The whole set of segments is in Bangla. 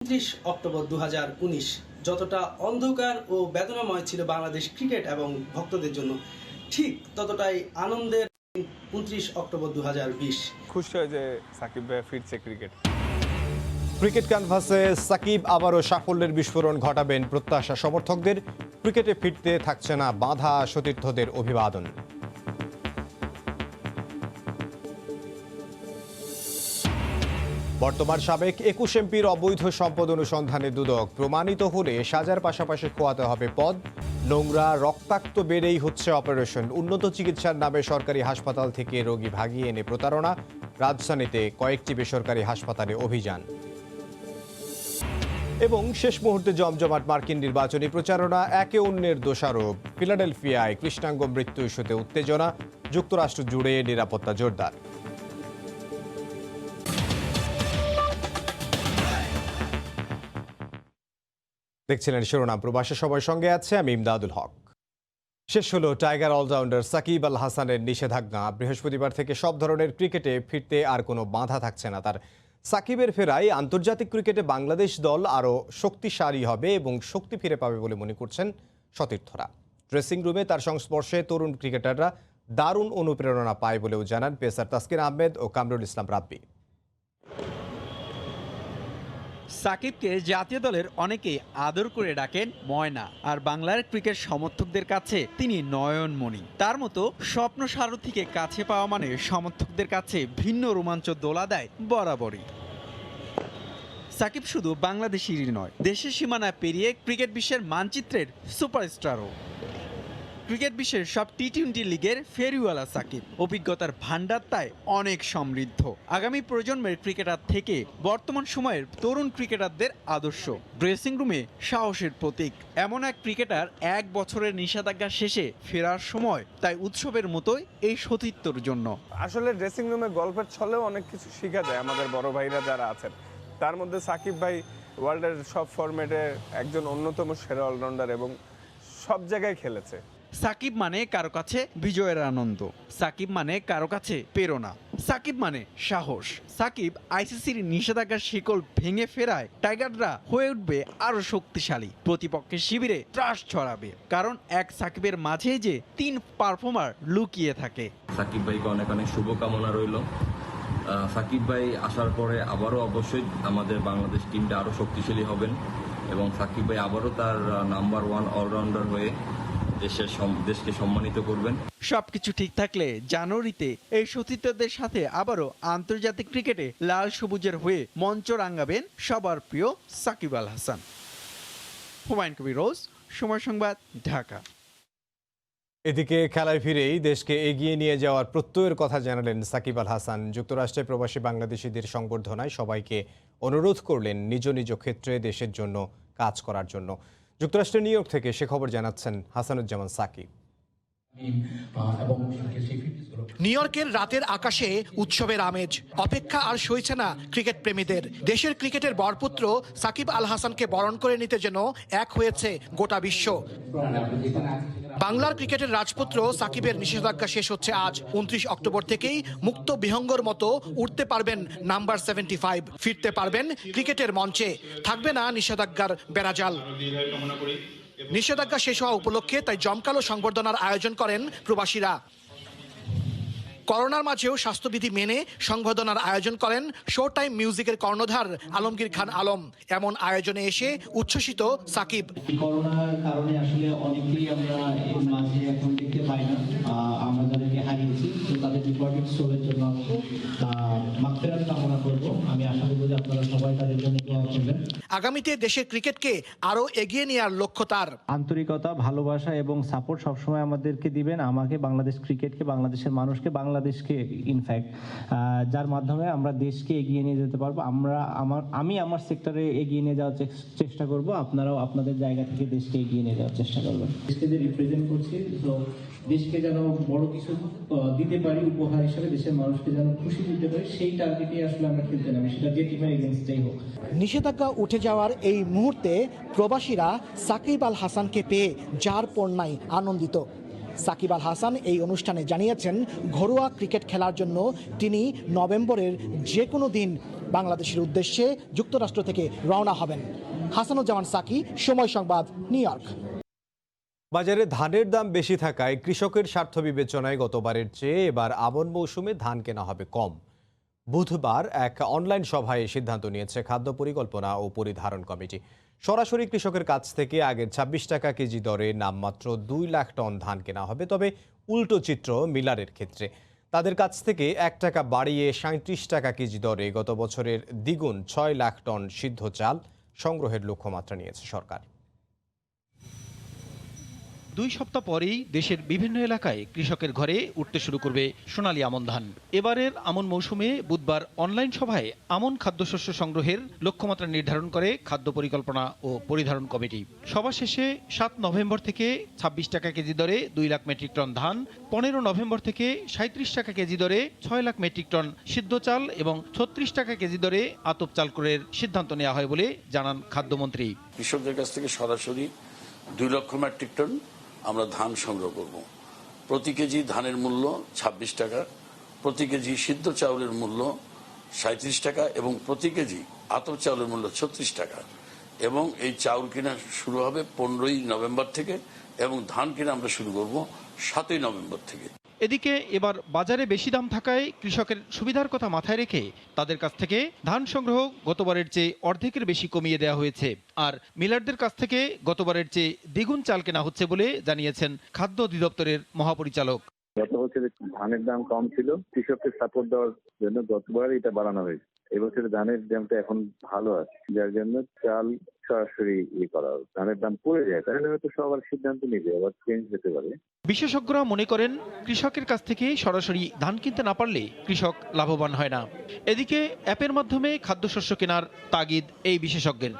29 অক্টোবর 2019 যতটা অন্ধকার ও বেদনাময় ছিল বাংলাদেশ ক্রিকেট এবং ভক্তদের জন্য, ঠিক ততটাই আনন্দের 29 অক্টোবর 2020। খুশি হয় যে সাকিব ভাই ফিরছে ক্রিকেট। ক্রিকেট ক্যানভাসে সাকিব আবারও সাফল্যের বিস্ফোরণ ঘটাবেন প্রত্যাশা সমর্থকদের। ক্রিকেটে ফিরতে থাকছে না বাঁধা সতীর্থদের অভিবাদন। বর্তমান সাবেক 21 এমপির অবৈধ সম্পদ অনুসন্ধানে দুদক, প্রমাণিত হলে সাজার পাশাপাশি খোয়াতে হবে পদ। নোংরা রক্তাক্ত বেড়েই হচ্ছে অপারেশন। উন্নত চিকিৎসার নামে সরকারি হাসপাতাল থেকে রোগী ভাগিয়ে এনে প্রতারণা। রাজধানীতে কয়েকটি বেসরকারি হাসপাতালে অভিযান। এবং শেষ মুহূর্তে জমজমাট মার্কিন নির্বাচনী প্রচারণা, একে অন্যের দোষারোপ। ফিলাডেলফিয়ায় কৃষ্ণাঙ্গ মৃত্যু ইস্যুতে উত্তেজনা, যুক্তরাষ্ট্র জুড়ে নিরাপত্তা জোরদার। দেখছিলেন শিরোনাম। প্রবাসে সবার সঙ্গে আছে আমি ইমদাদুল হক। শেষ হলো টাইগার অলরাউন্ডার সাকিব আল হাসানের নিষেধাজ্ঞা। বৃহস্পতিবার থেকে সব ধরনের ক্রিকেটে ফিরতে আর কোনো বাধা থাকছে না তার। সাকিবের ফেরায় আন্তর্জাতিক ক্রিকেটে বাংলাদেশ দল আরও শক্তিশালী হবে এবং শক্তি ফিরে পাবে বলে মনে করছেন সতীর্থরা। ড্রেসিং রুমে তার সংস্পর্শে তরুণ ক্রিকেটাররা দারুণ অনুপ্রেরণা পায় বলেও জানান পেসার তাসকিন আহমেদ ও কামরুল ইসলাম রাব্বি। সাকিবকে জাতীয় দলের অনেকেই আদর করে ডাকেন ময়না, আর বাংলার ক্রিকেট সমর্থকদের কাছে তিনি নয়নমণি। তার মতো স্বপ্ন সারথীকে কাছে পাওয়া মানে সমর্থকদের কাছে ভিন্ন রোমাঞ্চ দোলা দেয় বরাবরই। সাকিব শুধু বাংলাদেশেরই নয়, দেশের সীমানা পেরিয়ে ক্রিকেট বিশ্বের মানচিত্রের সুপারস্টারও। ক্রিকেট বিশ্বের সব টি-20 লিগের ফেরিওয়ালা সাকিব, অভিজ্ঞতার ভান্ডার তাই অনেক সমৃদ্ধ। আগামী প্রজন্মের ক্রিকেটার থেকে বর্তমান সময়ের তরুণ ক্রিকেটারদের আদর্শ। ড্রেসিং রুমে সাহসের প্রতীক। এমন এক ক্রিকেটার 1 বছরের নিষেধাজ্ঞা শেষে ফেরার সময় তাই উৎসবের মতোই এই সতীর্থর জন্য। আসলে ড্রেসিং রুমে গল্পের ছলেও অনেক কিছু শেখা যায় আমাদের বড় ভাইরা যারা আছেন। তার মধ্যে সাকিব ভাই ওয়ার্ল্ডের সব ফরম্যাটে একজন অন্যতম সেরা অলরাউন্ডার এবং সব জায়গায় খেলেছে। সাকিব মানে কারো কাছে বিজয়ের আনন্দ, সাকিব মানে কারো কাছে প্রেরণা, সাকিব মানে সাহস। সাকিব আইসিসির নিষেধাজ্ঞার শিকল ভেঙে ফেরায় টাইগাররা হয়ে উঠবে আরো শক্তিশালী। প্রতিপক্ষের শিবিরে ত্রাস ছড়াবে, কারণ এক সাকিবের মাঝেই যে 3 পারফর্মার লুকিয়ে থাকে। সাকিব ভাইকে অনেক অনেক শুভকামনা রইল। সাকিব ভাই আসার পরে আবারও অবশ্যই আমাদের বাংলাদেশ টিমটা আরো শক্তিশালী হবেন এবং সাকিব ভাই আবারও তার নাম্বার 1 অলরাউন্ডার হয়ে দেশকে সম্মানিত করবেন। সবকিছু ঠিক থাকলে জানুয়ারিতে এই সতীর্থদের সাথে আবারও আন্তর্জাতিক ক্রিকেটে লাল সবুজের হয়ে মঞ্চ রাঙাবেন সবার প্রিয় সাকিব আল হাসান। হুমায়ুন কবির রোজ, সময় সংবাদ, ঢাকা। এদিকে খেলায় ফিরেই দেশকে এগিয়ে নিয়ে যাওয়ার প্রত্যয়ের কথা জানালেন সাকিব আল হাসান। যুক্তরাষ্ট্রে প্রবাসী বাংলাদেশিদের সংবর্ধনায় সবাইকে অনুরোধ করলেন নিজ নিজ ক্ষেত্রে দেশের জন্য কাজ করার জন্য। যুক্তরাষ্ট্রের নিউ ইয়র্ক থেকে সে খবর জানাচ্ছেন হাসানুজ্জামান সাকিব। নিউ ইয়র্কের রাতের আকাশে উৎসবের আমেজ। অপেক্ষা আর সইছে না ক্রিকেট প্রেমীদের। দেশের ক্রিকেটের বরপুত্র সাকিব আল হাসানকে বরণ করে নিতে যেন এক হয়েছে গোটা বিশ্ব। বাংলার ক্রিকেটের রাজপুত্র সাকিবের নিষেধাজ্ঞা শেষ হচ্ছে আজ। 29 অক্টোবর থেকেই মুক্ত বিহঙ্গর মতো উঠতে পারবেন নাম্বার 75, ফিরতে পারবেন ক্রিকেটের মঞ্চে। থাকবে না নিষেধাজ্ঞার বেড়াজাল। নিষেধাজ্ঞা শেষ হওয়া উপলক্ষে তাই জমকালো সংবর্ধনার আয়োজন করেন প্রবাসীরা। করোনার মাঝেও স্বাস্থ্যবিধি মেনে সংবর্ধনার আয়োজন করেন শো টাইম মিউজিকের কর্ণধার আলমগীর খান আলম। এমন আয়োজনে এসে উচ্ছ্বসিত সাকিব। করোনার কারণে আসলে অনেকেই আমরা এর মাঝে এখন দেখতে পাই না, আমরা যাদেরকে হারিয়েছি, তো তাদের ডিপার্টমেন্ট সোলের জন্য মাগফিরাত কামনা করব। আমি আশা করব যে আপনারা সবাই তাদের জন্য দোয়া করবেন। আগামীতে দেশের ক্রিকেটকে আরো এগিয়ে নেওয়ার লক্ষ্য তার। আন্তরিকতা, ভালোবাসা এবং সাপোর্ট সবসময় আমাদেরকে দিবেন, আমাকে, বাংলাদেশ ক্রিকেটকে, বাংলাদেশের মানুষকে, বাংলাদেশকে ইনফ্যাক্ট, যার মাধ্যমে আমরা দেশকে এগিয়ে নিয়ে যেতে পারবো। আমি আমার সেক্টরে এগিয়ে নিয়ে যাওয়ার চেষ্টা করব, আপনারাও আপনাদের জায়গা থেকে দেশকে এগিয়ে নিয়ে যাওয়ার চেষ্টা করবেন। দেশকে যে রিপ্রেজেন্ট করছি, তো দেশকে যেন বড় কিছু দিতে পারি উপহার হিসেবে, দেশের মানুষকে যেন খুশি দিতে পারি, সেই টার্গেটে আসলে আমরা খেলতে নামি, সেটা যে টিমের এগেইনস্টেই হোক। নিষেধাজ্ঞা উঠে যাওয়ার এই মুহূর্তে প্রবাসীরা সাকিব আল হাসানকে পেয়ে যার পণ্যায় আনন্দিত। সাকিব আল হাসান এই অনুষ্ঠানে জানিয়েছেন ঘরোয়া ক্রিকেট খেলার জন্য তিনি নভেম্বরের যে কোনো দিন বাংলাদেশের উদ্দেশ্যে যুক্তরাষ্ট্র থেকে রওনা হবেন। হাসানুজ্জামান সাকি, সময় সংবাদ, নিউ ইয়র্ক। বাজারে ধানের দাম বেশি থাকায় কৃষকের স্বার্থ বিবেচনায় গতবারের চেয়ে এবার আমন মৌসুমে ধান কেনা হবে কম। বুধবার এক অনলাইন সভায় সিদ্ধান্ত নিয়েছে খাদ্য পরিকল্পনা ও পরিধারণ কমিটি। সরাসরি কৃষকের কাছ থেকে আগের ২৬ টাকা কেজি দরে নামমাত্র ২ লাখ টন ধান কেনা হবে, তবে উল্টো চিত্র মিলারের ক্ষেত্রে। তাদের কাছ থেকে ১ টাকা বাড়িয়ে ৩৭ টাকা কেজি দরে গত বছরের দ্বিগুণ ৬ লাখ টন সিদ্ধ চাল সংগ্রহের লক্ষ্যমাত্রা নিয়েছে সরকার। ২ সপ্তাহ পরেই দেশের বিভিন্ন এলাকায় কৃষকের ঘরে উঠতে শুরু করবে সোনালী আমন ধান। এবারের আমন মৌসুমে বুধবার অনলাইন সভায় আমন খাদ্যশস্য সংগ্রহের লক্ষ্যমাত্রা নির্ধারণ করে খাদ্য পরিকল্পনা ও পরিধারণ কমিটি। সভা শেষে ৭ নভেম্বর থেকে ২৬ টাকা কেজি দরে ২ লাখ মেট্রিক টন ধান, ১৫ নভেম্বর থেকে ৩৭ টাকা কেজি দরে ৬ লাখ মেট্রিক টন সিদ্ধ চাল এবং ৩৬ টাকা কেজি দরে আতপ চাল ক্রয়ের সিদ্ধান্ত নেওয়া হয় বলে জানান খাদ্যমন্ত্রী। কৃষকদের কাছ থেকে সরাসরি ২ লক্ষ মেট্রিক টন আমরা ধান সংগ্রহ করব। প্রতি কেজি ধানের মূল্য ২৬ টাকা, প্রতি কেজি সিদ্ধ চাউলের মূল্য ৩৭ টাকা এবং প্রতি কেজি আতপ চাউলের মূল্য ৩৬ টাকা। এবং এই চাউল কেনা শুরু হবে ১৫ই নভেম্বর থেকে এবং ধান কেনা আমরা শুরু করব ৭ই নভেম্বর থেকে। এদিকে এবার বাজারে বেশি দাম থাকায় কৃষকের সুবিধার কথা মাথায় রেখে তাদের কাছ থেকে ধান সংগ্রহ গতবারের চেয়ে অর্ধেকের বেশি কমিয়ে দেওয়া হয়েছে। আর মিলারদের কাছ থেকে গতবারের চেয়ে দ্বিগুণ চাল কেনা হচ্ছে বলে জানিয়েছেন খাদ্য অধিদপ্তরের মহাপরিচালক। গত বছরে ধানের দাম কম ছিল, কৃষককে সাপোর্ট দেওয়ার জন্য গতবার এটা বাড়ানো হয়েছে। এবছরে ধানের দামটা এখন ভালো আছে, যার জন্য চাল সরাসরি করা হবে। ধানের দাম পড়ে যায় তাহলে হয়তো সবার সিদ্ধান্ত নিবে, আবার চেঞ্জ হতে পারে। বিশেষজ্ঞরা মনে করেন কৃষকের কাছ থেকে সরাসরি ধান কিনতে না পারলে কৃষক লাভবান হয় না। এদিকে অ্যাপের মাধ্যমে খাদ্যশস্য কেনার তাগিদ এই বিশেষজ্ঞের।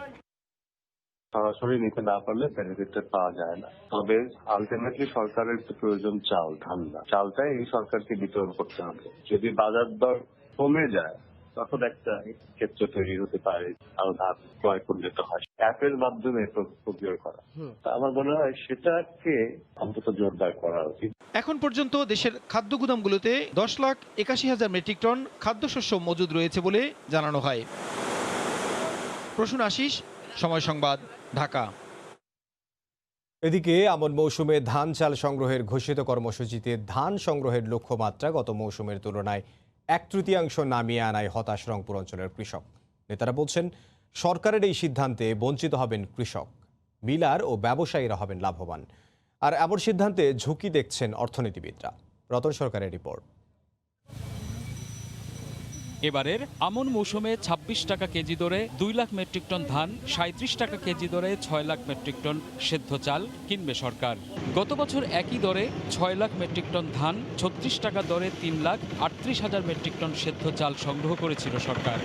সরাসরি নিতে না পারলে বেনিফিটটা পাওয়া যায় না। তবে আলটিমেটলি সরকারের প্রয়োজন চাল, ধান না। চালটাই এই সরকারকে বিতরণ করতে হবে। যদি বাজার দর কমে যায় তখন একটা ক্ষেত্র তৈরি হতে পারে আরো ধান ক্রয় করে যেতে হয় অ্যাপের মাধ্যমে প্রক্রিয়া করা। আমার মনে হয় সেটাকে অন্তত জোরদার করা উচিত। এখন পর্যন্ত দেশের খাদ্য গুদামগুলোতে 10,81,000 মেট্রিক টন খাদ্যশস্য মজুদ রয়েছে বলে জানানো হয়। প্রসূন আশিস, সময় সংবাদ, ঢাকা। এদিকে আমন মৌসুমে ধান চাল সংগ্রহের ঘোষিত কর্মসূচিতে ধান সংগ্রহের লক্ষ্যমাত্রা গত মৌসুমের তুলনায় 1/3 নামিয়ে আনায় হতাশ রংপুর অঞ্চলের কৃষক। নেতারা বলছেন সরকারের এই সিদ্ধান্তে বঞ্চিত হবেন কৃষক, মিলার ও ব্যবসায়ীরা হবেন লাভবান। আর এমন সিদ্ধান্তে ঝুঁকি দেখছেন অর্থনীতিবিদরা। রতন সরকারের রিপোর্ট। এবারের আমন মৌসুমে ২৬ টাকা কেজি দরে ২ লাখ মেট্রিক টন ধান, ৩৭ টাকা কেজি দরে ৬ লাখ মেট্রিক টন সেদ্ধ চাল কিনবে সরকার। গত বছর একই দরে ৬ লাখ মেট্রিক টন ধান, ৩৬ টাকা দরে ৩,38,০০০ মেট্রিক টন সেদ্ধ চাল সংগ্রহ করেছিল সরকার।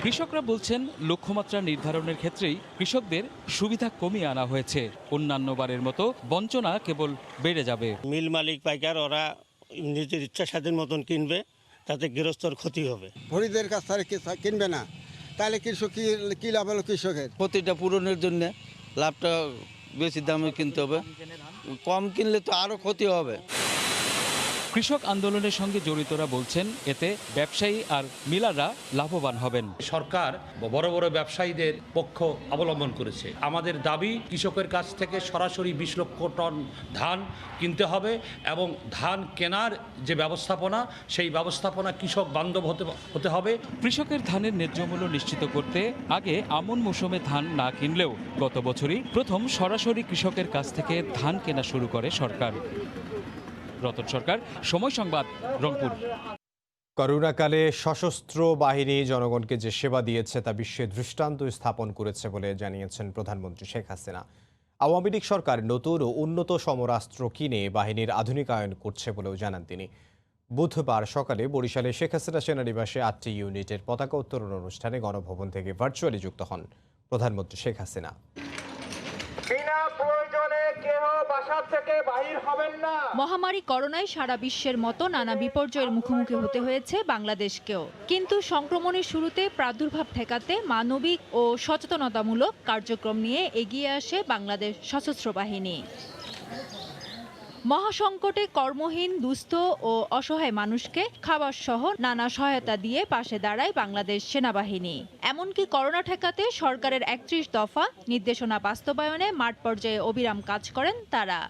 কৃষকরা বলছেন লক্ষ্যমাত্রা নির্ধারণের ক্ষেত্রেই কৃষকদের সুবিধা কমিয়ে আনা হয়েছে। অন্যান্য বারের মতো বঞ্চনা কেবল বেড়ে যাবে। মিল মালিক পাইকার ওরা নিজের ইচ্ছা স্বাধীন মতন কিনবে, তাতে গৃহস্থর ক্ষতি হবে। ভরিদের কাছ থেকে কিনবে না, তাহলে কৃষক কি লাভ হলো? কৃষকের ক্ষতিটা পূরণের জন্য লাভটা বেশি দামে কিনতে হবে, কম কিনলে তো আরো ক্ষতি হবে। কৃষক আন্দোলনের সঙ্গে জড়িতরা বলছেন এতে ব্যবসায়ী আর মিলাররা লাভবান হবেন। সরকার বড় বড় ব্যবসায়ীদের পক্ষ অবলম্বন করেছে। আমাদের দাবি কৃষকের কাছ থেকে সরাসরি ২০ লক্ষ টন ধান কিনতে হবে এবং ধান কেনার যে ব্যবস্থাপনা, সেই ব্যবস্থাপনা কৃষক বান্ধব হতে হবে। কৃষকের ধানের ন্যায্য মূল্য নিশ্চিত করতে আগে আমন মৌসুমে ধান না কিনলেও গত বছরই প্রথম সরাসরি কৃষকের কাছ থেকে ধান কেনা শুরু করে সরকার। রতন সরকার, সময় সংবাদ, রংপুর। করোনাকালে সশস্ত্র বাহিনী জনগণকে যে সেবা দিয়েছে তা বিশ্বে দৃষ্টান্ত স্থাপন করেছে বলে জানিয়েছেন প্রধানমন্ত্রী শেখ হাসিনা। আওয়ামী লীগ সরকার নতুন ও উন্নত সমরাস্ত্র কিনে বাহিনীর আধুনিকায়ন করছে বলেও জানান তিনি। বুধবার সকালে বরিশালে শেখ হাসিনা সেনানিবাসে 8টি ইউনিটের পতাকা উত্তোলন অনুষ্ঠানে গণভবন থেকে ভার্চুয়ালি যুক্ত হন প্রধানমন্ত্রী শেখ হাসিনা। মহামারী করোনায় সারা বিশ্বের মতো নানা বিপর্যয়ের মুখোমুখি হতে হয়েছে বাংলাদেশকেও। কিন্তু সংক্রমণের শুরুতে প্রাদুর্ভাব ঠেকাতে মানবিক ও সচেতনতামূলক কার্যক্রম নিয়ে এগিয়ে আসে বাংলাদেশ সশস্ত্র বাহিনী। মহাসংকটে কর্মহীন, দুস্থ ও অসহায় মানুষকে খাবার সহ নানা সহায়তা দিয়ে পাশে দাঁড়ায় বাংলাদেশ সেনাবাহিনী। এমনকি করোনা ঠেকাতে সরকারের ৩১ দফা নির্দেশনা বাস্তবায়নে মাঠ পর্যায়ে অবিরাম কাজ করেন তারা।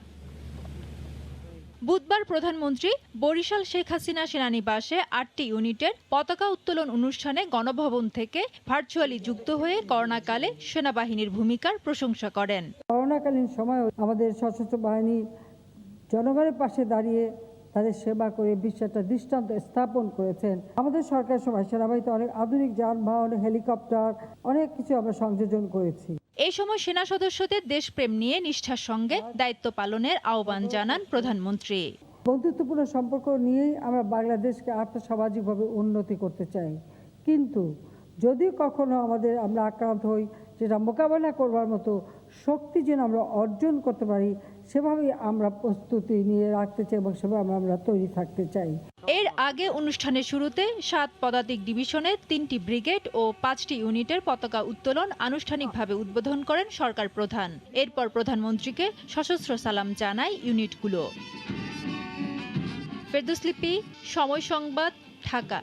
বুধবার প্রধানমন্ত্রী বরিশাল শেখ হাসিনা সেনানিবাসে ৮টি ইউনিটের পতাকা উত্তোলন অনুষ্ঠানে গণভবন থেকে ভার্চুয়ালি যুক্ত হয়ে করোনাকালে সেনাবাহিনীর ভূমিকার প্রশংসা করেন। করোনাকালীন সময়ে আমাদের সশস্ত্র বাহিনী জনগণের পাশে দাঁড়িয়ে তাদের সেবা করে বিশ্বের দৃষ্টান্ত স্থাপন করেছেন। আমাদের সরকার সময় সেনাবাহিনীতে অনেক আধুনিক যানবাহন, হেলিকপ্টার, অনেক কিছু আমরা সংযোজন করেছি। এই সময় সেনা সদস্যদের দেশপ্রেম নিয়ে নিষ্ঠার সঙ্গে দায়িত্ব পালনের আহ্বান জানান প্রধানমন্ত্রী। বন্ধুত্বপূর্ণ সম্পর্ক নিয়েই আমরা বাংলাদেশকে আর্থসামাজিকভাবে উন্নতি করতে চাই, কিন্তু যদি কখনো আমরা আক্রান্ত হই, যেটা মোকাবেলা করবার মতো শক্তি যেন আমরা অর্জন করতে পারি, সেভাবেই আমরা প্রস্তুতি নিয়ে রাখতে চাই এবং সেভাবে আমরা তৈরি থাকতে চাই। এর আগে অনুষ্ঠানের শুরুতে ৭ পদাতিক ডিভিশনের ৩টি ব্রিগেড ও ৫টি ইউনিটের পতাকা উত্তোলন আনুষ্ঠানিকভাবে উদ্বোধন করেন সরকার প্রধান। এরপর প্রধানমন্ত্রীকে সশস্ত্র সালাম জানায় ইউনিটগুলো। ফেরদৌস লিপি, সময় সংবাদ, ঢাকা।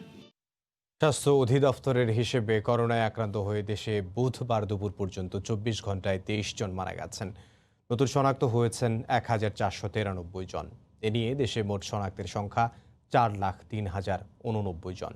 স্বাস্থ্য অধিদপ্তরের হিসেবে করোনায় আক্রান্ত হয়ে দেশে বুধবার দুপুর পর্যন্ত ২৪ ঘন্টায় ২৩ জন মারা গেছেন। নতুন শনাক্ত হয়েছেন ১,৪৯৩ জন। এ নিয়ে দেশে মোট শনাক্তের সংখ্যা ৪,০৩,০৮৯ জন।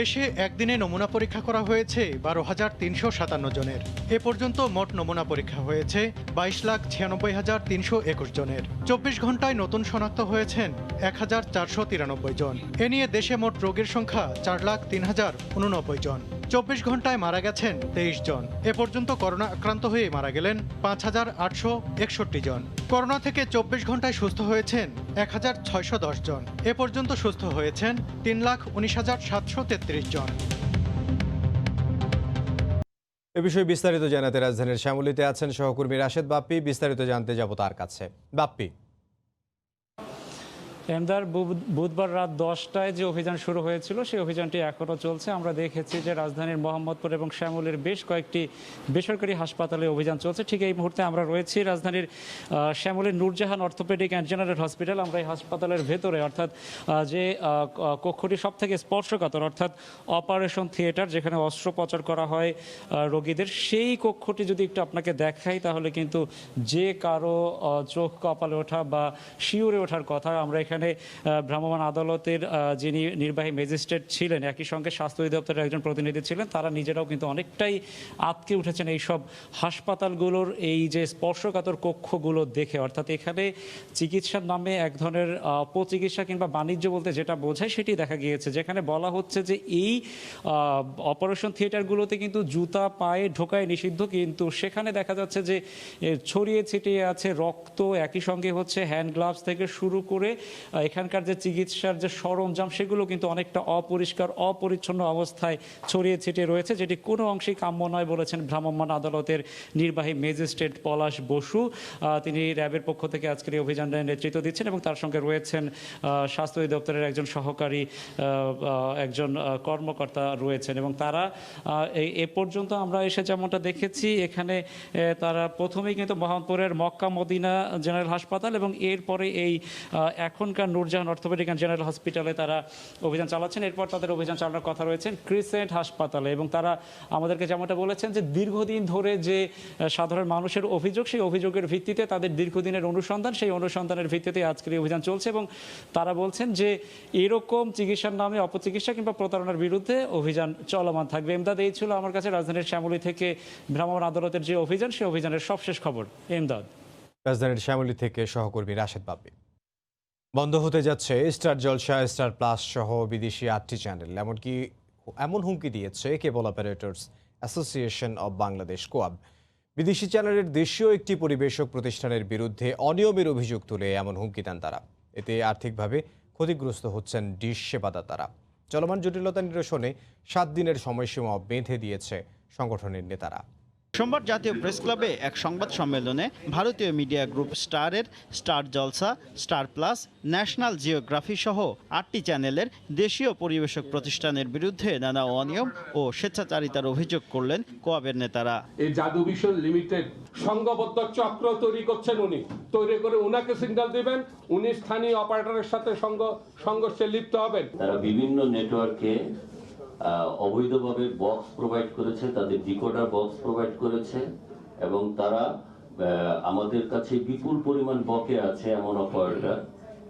দেশে একদিনে নমুনা পরীক্ষা করা হয়েছে ১২,৩৫৭ জনের। এ পর্যন্ত মোট নমুনা পরীক্ষা হয়েছে ২২,৯৬,৩২১ জনের। ২৪ ঘন্টায় নতুন শনাক্ত হয়েছেন ১,৪৯৩ জন। এ নিয়ে দেশে মোট রোগীর সংখ্যা ৪,০৩,০৮৯ জন। ২৪ ঘন্টায় মারা গেছেন ২৩ জন। এ পর্যন্ত করোনা আক্রান্ত হয়ে মারা গেলেন ৫,৮৬১ জন। করোনা থেকে ২৪ ঘন্টায় সুস্থ হয়েছেন ১,৬১০ জন। এ পর্যন্ত সুস্থ হয়েছেন ৩,১৯,৭৩৩ জন। এ বিষয়ে বিস্তারিত জানাতে রাজধানীর শ্যামলীতে আছেন সহকর্মী রাশেদ বাপ্পি। বিস্তারিত জানতে যাব তার কাছে। বাপ্পি, এমদার বুধবার রাত ১০টায় যে অভিযান শুরু হয়েছিল সেই অভিযানটি এখনও চলছে। আমরা দেখেছি যে রাজধানীর মোহাম্মদপুর এবং শ্যামলীর বেশ কয়েকটি বেসরকারি হাসপাতালে অভিযান চলছে। ঠিক এই মুহূর্তে আমরা রয়েছি রাজধানীর শ্যামলীর Nurjahan orthopaedic and general hospital. আমরা এই হাসপাতালের ভেতরে, অর্থাৎ যে কক্ষটি সব থেকে স্পর্শকাতর, অর্থাৎ অপারেশন থিয়েটার, যেখানে অস্ত্রোপচার করা হয় রোগীদের, সেই কক্ষটি যদি একটু আপনাকে দেখাই তাহলে কিন্তু যে কারো চোখ কপালে ওঠা বা শিউরে ওঠার কথা। আমরা এখানে ভ্রাম্যমাণ আদালতের যিনি নির্বাহী ম্যাজিস্ট্রেট ছিলেন, একই সঙ্গে স্বাস্থ্য অধিদপ্তরের একজন প্রতিনিধি ছিলেন, তারা নিজেরাও কিন্তু অনেকটাই আটকে উঠেছেন এইসব হাসপাতালগুলোর এই যে স্পর্শকাতর কক্ষগুলো দেখে। অর্থাৎ এখানে চিকিৎসার নামে এক ধরনের অপচিকিৎসা কিংবা বাণিজ্য বলতে যেটা বোঝায় সেটি দেখা গিয়েছে, যেখানে বলা হচ্ছে যে এই অপারেশন থিয়েটারগুলোতে কিন্তু জুতা পায়ে ঢোকায় নিষিদ্ধ, কিন্তু সেখানে দেখা যাচ্ছে যে ছড়িয়ে ছিটিয়ে আছে রক্ত, একই সঙ্গে হচ্ছে হ্যান্ড গ্লাভস থেকে শুরু করে এখানকার যে চিকিৎসার যে সরঞ্জাম সেগুলো কিন্তু অনেকটা অপরিষ্কার অপরিচ্ছন্ন অবস্থায় ছড়িয়ে ছিটিয়ে রয়েছে, যেটি কোনো অংশেই কাম্য নয় বলেছেন ভ্রাম্যমাণ আদালতের নির্বাহী ম্যাজিস্ট্রেট পলাশ বসু। তিনি র্যাবের পক্ষ থেকে আজকের এই অভিযানের নেতৃত্ব দিচ্ছেন এবং তার সঙ্গে রয়েছেন স্বাস্থ্য অধিদপ্তরের একজন সহকারী একজন কর্মকর্তা রয়েছেন। এবং তারা এ পর্যন্ত আমরা এসে যেমনটা দেখেছি, এখানে তারা প্রথমেই কিন্তু মোহাম্মদপুরের মক্কা মদিনা জেনারেল হাসপাতাল এবং এরপরে এই এখনকার নূরজাহান অর্থোপেডিক অ্যান্ড জেনারেল হসপিটালে তারা অভিযান চালাচ্ছেন। এরপর তাদের অভিযান চালানোর কথা রয়েছেন ক্রিসেন্ট হাসপাতালে। এবং তারা আমাদেরকে যেমনটা বলেছেন যে দীর্ঘদিন ধরে যে সাধারণ মানুষের অভিযোগ, সেই অভিযোগের ভিত্তিতে তাদের দীর্ঘদিনের অনুসন্ধান, সেই অনুসন্ধানের ভিত্তিতে আজকের এই অভিযান চলছে। এবং তারা বলছেন যে এরকম চিকিৎসার নামে অপচিকিৎসা কিংবা প্রতারণার বিরুদ্ধে অভিযান চলমান থাকবে। এমদাদ, এই ছিল আমার কাছে রাজধানীর শ্যামলী থেকে ভ্রাম্যমাণ আদালতের যে অভিযান, সেই অভিযানের সবশেষ খবর। এমদাদ, রাজধানীর শ্যামলী থেকে সহকর্মী রাশেদ বাপ্পি। বন্ধ হতে যাচ্ছে স্টার জলসা, স্টার প্লাস সহ বিদেশি 8টি চ্যানেল। এমন হুমকি দিয়েছে কেবল অপারেটর্স অ্যাসোসিয়েশন অব বাংলাদেশ, কোয়াব। বিদেশি চ্যানেলের দেশীয় একটি পরিবেশক প্রতিষ্ঠানের বিরুদ্ধে অনিয়মের অভিযোগ তুলে এমন হুমকি দেন তারা। এতে আর্থিকভাবে ক্ষতিগ্রস্ত হচ্ছেন ডিশ সেবাদাতারা। চলমান জটিলতা নিরসনে 7 দিনের সময়সীমা বেঁধে দিয়েছে সংগঠনের নেতারা। সোমবার জাতীয় প্রেস ক্লাবে এক সংবাদ সম্মেলনে ভারতীয় মিডিয়া গ্রুপ স্টারের স্টার জলসা, স্টার প্লাস, ন্যাশনাল জিওগ্রাফি সহ 8টি চ্যানেলের দেশীয় পরিবেশক প্রতিষ্ঠানের বিরুদ্ধে নানা অনিয়ম ও স্বেচ্ছাচারিতার অভিযোগ করলেন কোয়াবের নেতারা। এই জাদু ভিশন লিমিটেড সংঘবদ্ধ চক্র তৈরি করছেন, উনি তৈরি করে উনাকে সিগন্যাল দিবেন, উনি স্থানীয় অপারেটরের সাথে সংঘর্ষে লিপ্ত হবেন। তারা বিভিন্ন নেটওয়ার্কে অবৈধভাবে বক্স প্রোভাইড করেছে, তাদের ডিকোডার বক্স প্রোভাইড করেছে এবং তারা আমাদের কাছে বিপুল পরিমাণ বকেয়া আছে এমন অপারেটর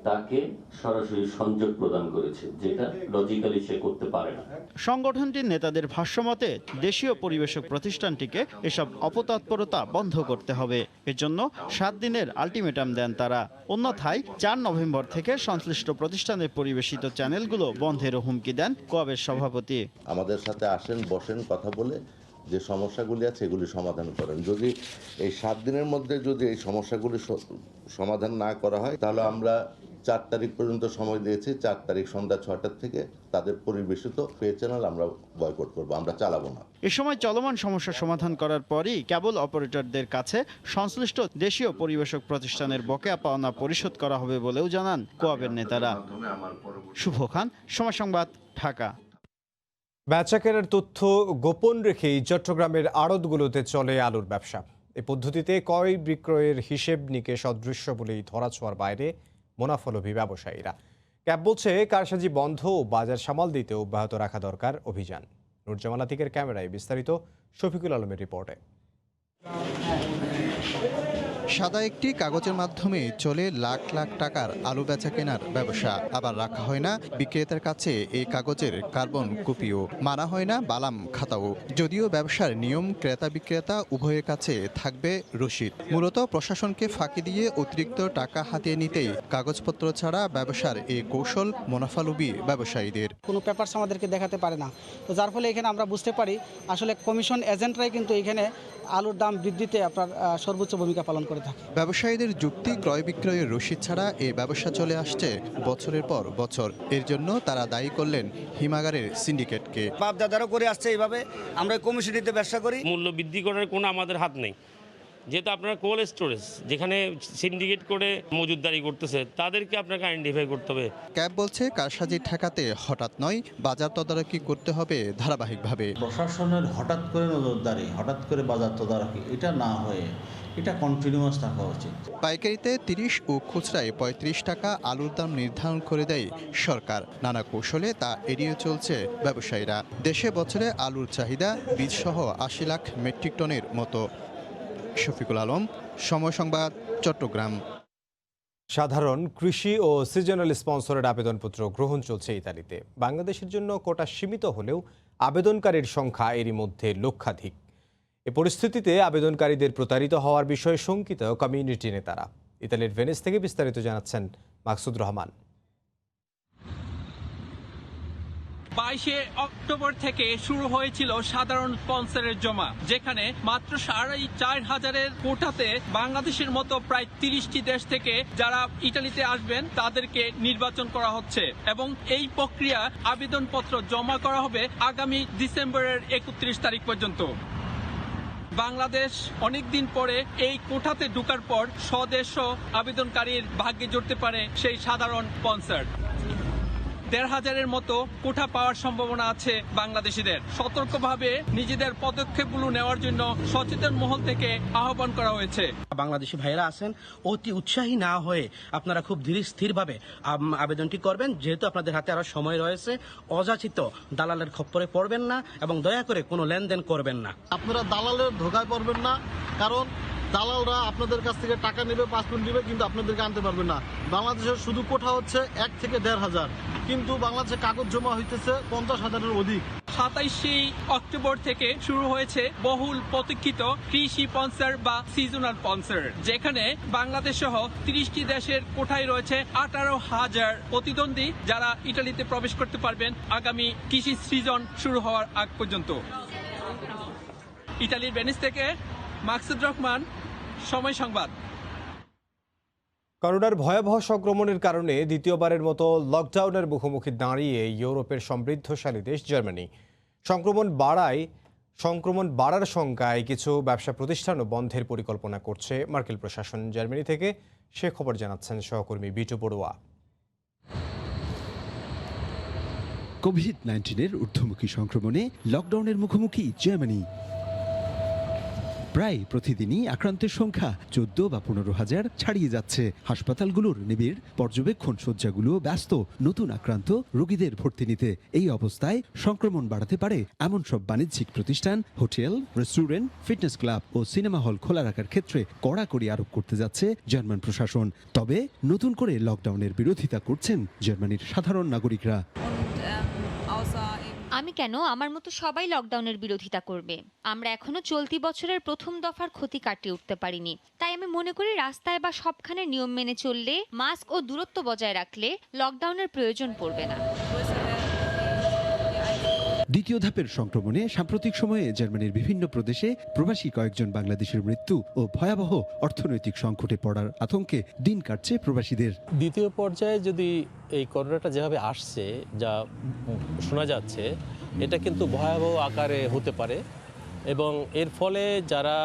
তাকে সরাসরি সংযোগ প্রদান করেছে, যেটা লজিক্যালি সে করতে পারে না। সংগঠনটির নেতাদের ভাষ্যমতে দেশীয় পরিবেশক প্রতিষ্ঠানটিকে এসব অপতৎপরতা বন্ধ করতে হবে। এজন্য 7 দিনের আলটিমেটাম দেন তারা। অন্যথায় 4 নভেম্বর থেকে সংশ্লিষ্ট প্রতিষ্ঠানের পরিবেশিত চ্যানেলগুলো বন্ধেরও হুমকি দেন কোয়াবের সভাপতি। আমাদের সাথে আসেন, বসেন, কথা বলে যে সমস্যাগুলি আছে এগুলি সমাধান করেন। যদি এই 7 দিনের মধ্যে যদি এই সমস্যাগুলি সমাধান না করা হয়, তাহলে আমরা 4 তারিখ পর্যন্ত সময় দিয়েছি। 4 তারিখ সন্ধ্যা 6টার থেকে তাদের পরিবেশিত পে চ্যানেল আমরা বয়কট করব, আমরা চালাবো না। এ সময় চলমান সমস্যা সমাধান করার পরই কেবল অপারেটরদের কাছে সংশ্লিষ্ট দেশীয় পরিবেশক প্রতিষ্ঠানের বকেয়া পাওনা পরিশোধ করা হবে বলেও জানান কোয়াবের নেতারা। শুভ খান, সময় সংবাদ, ঢাকা। বেচাকেনার তথ্য গোপন রেখেই চট্টগ্রামের আড়তগুলোতে চলে আলুর ব্যবসা। এই পদ্ধতিতে ক্রয় বিক্রয়ের হিসেব নিকেশ অদৃশ্য বলেই ধরাছোঁয়ার বাইরে মুনাফালোভী ব্যবসায়ীরা। ক্যাব বলছে কারসাজি বন্ধ ও বাজার সামাল দিতে অব্যাহত রাখা দরকার অভিযান। নুরজামাল আতিকের ক্যামেরায় বিস্তারিত, শফিকুল আলমের রিপোর্টে। সাদা একটি কাগজের মাধ্যমে চলে লাখ লাখ টাকার আলু বেচা কেনার ব্যবসা। আবার রাখা হয় না বিক্রেতার কাছে এই কাগজের কার্বন কপিও, মানা হয় না বালাম খাতাও। যদিও ব্যবসার নিয়ম ক্রেতা বিক্রেতা উভয়ের কাছে থাকবে রসিদ। মূলত প্রশাসনকে ফাঁকি দিয়ে অতিরিক্ত টাকা হাতিয়ে নিতেই কাগজপত্র ছাড়া ব্যবসার এই কৌশল মুনাফালোভী ব্যবসায়ীদের। কোনো পেপারস আমাদেরকে দেখাতে পারে না, তো যার ফলে এখানে আমরা বুঝতে পারি আসলে কমিশন এজেন্টরাই কিন্তু এখানে আলুর দাম বৃদ্ধিতে আপনার সর্বোচ্চ ভূমিকা পালন করে থাকে। ব্যবসায়ীদের যুক্তি, ক্রয় বিক্রয়ের রসিদ ছাড়া এই ব্যবসা চলে আসছে বছরের পর বছর। এর জন্য তারা দায়ী করলেন হিমাগারের সিন্ডিকেটকে। বাপদাদারও করে আসছে এইভাবে, আমরা কমিশনিতে ব্যবসা করি। মূল্য বৃদ্ধি করার কোনো আমাদের হাত নেই, যেহেতু আপনার কোল্ড স্টোরেজ যেখানে সিন্ডিকেট করে মজুতদারি করতেছে তাদেরকে আপনাকে আইডেন্টিফাই করতে হবে। ক্যাব বলছে কারসাজি ঠেকাতে হঠাৎ নয়, বাজার তদারকি করতে হবে ধারাবাহিকভাবে। প্রশাসনের হঠাৎ করে নজরদারি, হঠাৎ করে বাজার তদারকি, এটা না হয়ে এটা কন্টিনিউয়াস থাকা উচিত। পাইকারিতে 30 ও খুচরায় 35 টাকা আলুর দাম নির্ধারণ করে দেয় সরকার। নানা কৌশলে তা এড়িয়ে চলছে ব্যবসায়ীরা। দেশে বছরে আলুর চাহিদা বীজসহ 80 লাখ মেট্রিক টনের মতো। শফিকুল আলম, সময় সংবাদ, চট্টগ্রাম। সাধারণ কৃষি ও সিজনাল স্পন্সরের আবেদনপত্র গ্রহণ চলছে ইতালিতে। বাংলাদেশের জন্য কোটা সীমিত হলেও আবেদনকারীর সংখ্যা এরই মধ্যে লক্ষাধিক। এ পরিস্থিতিতে আবেদনকারীদের প্রতারিত হওয়ার বিষয়ে শঙ্কিত কমিউনিটি নেতারা। ইতালির ভেনিস থেকে বিস্তারিত জানাচ্ছেন মাকসুদ রহমান। 22 অক্টোবর থেকে শুরু হয়েছিল সাধারণ স্পন্সরের জমা, যেখানে মাত্র 4,500 কোটাতে বাংলাদেশের মতো প্রায় 30টি দেশ থেকে যারা ইতালিতে আসবেন তাদেরকে নির্বাচন করা হচ্ছে এবং এই প্রক্রিয়া আবেদনপত্র জমা করা হবে আগামী ডিসেম্বরের 31 তারিখ পর্যন্ত। বাংলাদেশ অনেকদিন পরে এই কোটাতে ঢোকার পর স্বদেশ আবেদনকারীর ভাগ্যে জুটতে পারে সেই সাধারণ স্পন্সর। 1,500-এর মতো কোটা পাওয়ার সম্ভাবনা আছে বাংলাদেশিদের। সতর্কভাবে নিজেদের পদক্ষেপগুলো নেওয়ার জন্য সচেতন মহল থেকে আহ্বান করা হয়েছে। বাংলাদেশি ভাইরা আছেন, অতি উৎসাহী না হয়ে আপনারা খুব ধীর স্থিরভাবে আবেদনটি করবেন, যেহেতু আপনাদের হাতে আরো সময় রয়েছে। অযাচিত দালালের খপ্পরে পড়বেন না এবং দয়া করে কোনো লেনদেন করবেন না। আপনারা দালালের ধোকায় পড়বেন না, কারণ দালালরা আপনাদের কাছ থেকে টাকা নেবে, পাসপোর্ট নেবে, কিন্তু আপনাদেরকে আনতে পারবেন না। বাংলাদেশের শুধু কোটা হচ্ছে 1 থেকে 1,500, কিন্তু বাংলাদেশে কাগজ জমা হইতেছে 50,000-এর অধিক। 27 অক্টোবর থেকে শুরু হয়েছে বহুল প্রতীক্ষিত কৃষি স্পন্সর বা সিজনাল স্পন্সর, যেখানে বাংলাদেশ সহ 30টি দেশের কোটায় রয়েছে 18,000 প্রতিদ্বন্দ্বী যারা ইতালিতে প্রবেশ করতে পারবেন আগামী কৃষি সিজন শুরু হওয়ার আগ পর্যন্ত। ইতালির ভেনিস থেকে মাকসুদ রহমান, সময় সংবাদ। করোনার ভয়াবহ সংক্রমণের কারণে দ্বিতীয়বারের মতো লকডাউনের মুখোমুখি দাঁড়িয়ে ইউরোপের সমৃদ্ধশালী দেশ জার্মানি। সংক্রমণ বাড়ায় সংক্রমণ বাড়ার শঙ্কায় কিছু ব্যবসা প্রতিষ্ঠানও বন্ধের পরিকল্পনা করছে মার্কেল প্রশাসন। জার্মানি থেকে সে খবর জানাচ্ছেন সহকর্মী বিটু বড়ুয়া। কোভিড-19-এর ঊর্ধ্বমুখী সংক্রমণে লকডাউনের মুখোমুখি জার্মানি। প্রায় প্রতিদিনই আক্রান্তের সংখ্যা 14 বা 15 হাজার ছাড়িয়ে যাচ্ছে। হাসপাতালগুলোর নিবিড় পর্যবেক্ষণ শয্যাগুলো ব্যস্ত নতুন আক্রান্ত রোগীদের ভর্তি নিতে। এই অবস্থায় সংক্রমণ বাড়াতে পারে এমন সব বাণিজ্যিক প্রতিষ্ঠান, হোটেল, রেস্টুরেন্ট, ফিটনেস ক্লাব ও সিনেমা হল খোলা রাখার ক্ষেত্রে কড়াকড়ি আরোপ করতে যাচ্ছে জার্মান প্রশাসন। তবে নতুন করে লকডাউনের বিরোধিতা করছেন জার্মানির সাধারণ নাগরিকরা। আমি কেন, আমার মতো সবাই লকডাউনের বিরোধিতা করবে। আমরা এখনো চলতি বছরের প্রথম দফার ক্ষতি কাটিয়ে উঠতে পারিনি। তাই আমি মনে করি রাস্তায় বা সবখানে নিয়ম মেনে চললে, মাস্ক ও দূরত্ব বজায় রাখলে লকডাউনের প্রয়োজন পড়বে না। দ্বিতীয় ধাপের সংক্রমণে সাম্প্রতিক সময়ে জার্মানির বিভিন্ন প্রদেশে প্রবাসী কয়েকজন বাংলাদেশের মৃত্যু ও ভয়াবহ অর্থনৈতিক সংকটে পড়ার আতঙ্কে দিন কাটছে প্রবাসীদের। দ্বিতীয় পর্যায়ে যদি এই করোনাটা যেভাবে আসছে, যা শোনা যাচ্ছে, এটা কিন্তু ভয়াবহ আকারে হতে পারে এবং এর ফলে যারা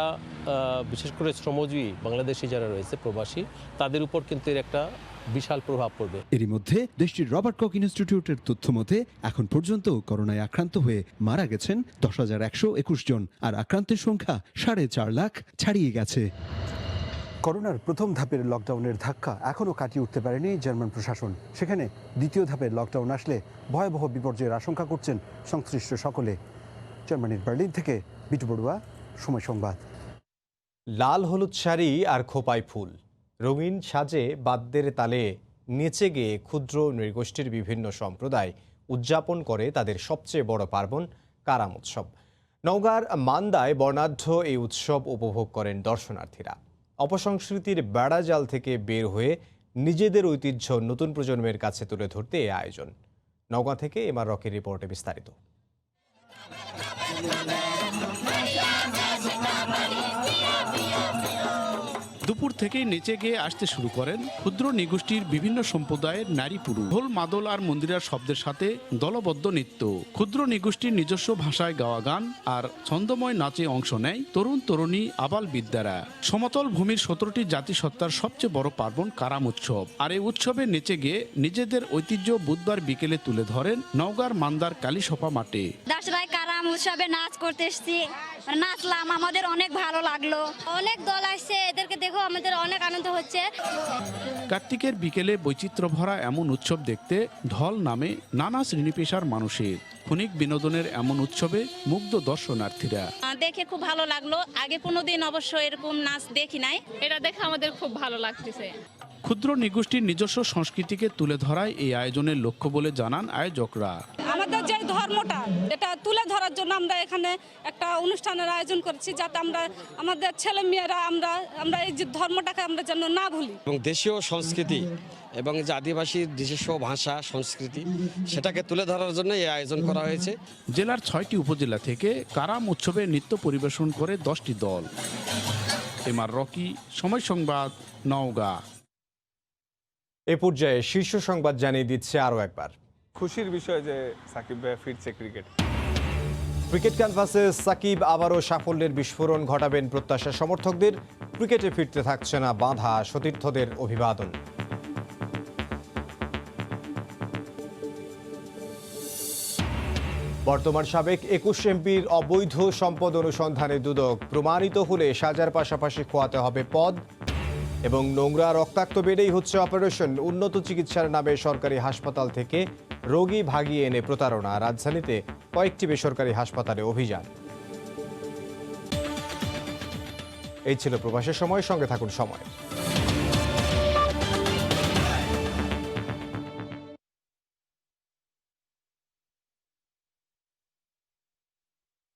বিশেষ করে শ্রমজীবী বাংলাদেশি যারা রয়েছে প্রবাসী, তাদের উপর কিন্তু এর একটা বিশাল প্রভাব পড়বে। এরই মধ্যে দেশটির রবার্ট কক ইনস্টিটিউটের তথ্য মতে এখন পর্যন্ত করোনায় আক্রান্ত হয়ে মারা গেছেন 10,121 জন, আর আক্রান্তের সংখ্যা 4.5 লাখ ছাড়িয়ে গেছে। করোনার প্রথম ধাপের লকডাউনের ধাক্কা এখনও কাটিয়ে উঠতে পারেনি জার্মান প্রশাসন। সেখানে দ্বিতীয় ধাপের লকডাউন আসলে ভয়াবহ বিপর্যয়ের আশঙ্কা করছেন সংশ্লিষ্ট সকলে। জার্মানির বার্লিন থেকে বিটু বড়ুয়া, সময় সংবাদ। লাল হলুদ শাড়ি আর খোপায় ফুল, রঙিন সাজে বাদ্যের তালে নেচে গিয়ে ক্ষুদ্র নৃগোষ্ঠীর বিভিন্ন সম্প্রদায় উদযাপন করে তাদের সবচেয়ে বড় পার্বণ কারাম উৎসব। নওগাঁর মান্দায় বর্ণাঢ্য এই উৎসব উপভোগ করেন দর্শনার্থীরা। অপসংস্কৃতির বেড়াজাল থেকে বের হয়ে নিজেদের ঐতিহ্য নতুন প্রজন্মের কাছে তুলে ধরতে এই আয়োজন। নওগাঁ থেকে এমআর রকির রিপোর্টে বিস্তারিত। দুপুর থেকেই নেচে গেয়ে আসতে শুরু করেন ক্ষুদ্র নৃগোষ্ঠীর বিভিন্ন সম্প্রদায়ের নারী পুরুষ। ঢোল, মাদল আর মন্দিরার শব্দের সাথে দলবদ্ধ নৃত্য, ক্ষুদ্র নৃগোষ্ঠীর নিজস্ব ভাষায় গাওয়া গান আর ছন্দময় নাচে অংশ নেয় তরুণ তরুণী আবাল বিদ্যারা। সমতল ভূমির 17টি জাতিসত্তার সবচেয়ে বড় পার্বণ কারাম উৎসব। আর এই উৎসবে নেচে গিয়ে নিজেদের ঐতিহ্য বুধবার বিকেলে তুলে ধরেন নওগাঁর মান্দার কালীসপা মাঠে। দাসরায় কারাম উৎসবে নাচ করতে এসেছি, নাচলাম, আমাদের অনেক ভালো লাগলো। অনেক দল আসছে, এদেরকে দেখো আমাদের অনেক আনন্দ হচ্ছে। কার্তিকের বিকেলে বৈচিত্র্য ভরা এমন উৎসব দেখতে ঢল নামে নানা শ্রেণী পেশার মানুষের। ক্ষণিক বিনোদনের এমন উৎসবে মুগ্ধ দর্শনার্থীরা। দেখে খুব ভালো লাগলো, আগে কোনোদিন অবশ্য এরকম নাচ দেখি নাই, এটা দেখে আমাদের খুব ভালো লাগতেছে। ক্ষুদ্র নৃগোষ্ঠীর নিজস্ব সংস্কৃতিকে তুলে ধরায় এই আয়োজনের লক্ষ্য বলে জানান আয়োজকরা। আমাদের যে ধর্মটা, এটা তুলে ধরার জন্য আমরা এখানে একটা অনুষ্ঠানের আয়োজন করেছি, যাতে আমরা আমাদের ছেলে মেয়েরা আমরা এই যে ধর্মটাকে আমরা যেন না ভুলি। এবং দেশীয় সংস্কৃতি এবং যে আদিবাসীর নিজস্ব ভাষা সংস্কৃতি, সেটাকে তুলে ধরার জন্য এই আয়োজন করা হয়েছে। জেলার 6টি উপজেলা থেকে কারাম উৎসবে নৃত্য পরিবেশন করে 10টি দল। এমআর রকি, সময় সংবাদ, নওগাঁ। এ পর্যায়ে শীর্ষ সংবাদ জানিয়ে দিচ্ছে আরও একবার। খুশির বিষয় যে সাকিব ভাই ফিরছে ক্রিকেট ক্যানভাসে সাকিব আবারও সাফল্যের বিস্ফোরণ ঘটাবেন প্রত্যাশা সমর্থকদের। ক্রিকেটে ফিরতে থাকছে না বাঁধা, সতীর্থদের অভিবাদন। বর্তমান সাবেক 21 এমপির অবৈধ সম্পদ অনুসন্ধানে দুদক, প্রমাণিত হলে সাজার পাশাপাশি খোয়াতে হবে পদ। এবং নোংরা রক্তাক্ত বেডেই হচ্ছে অপারেশন, উন্নত চিকিৎসার নামে সরকারি হাসপাতাল থেকে রোগী ভাগিয়ে এনে প্রতারণা। রাজধানীতে কয়েকটি বেসরকারি হাসপাতালে অভিযান। এই ছিল প্রবাসের সময়, সঙ্গে থাকুন সময়।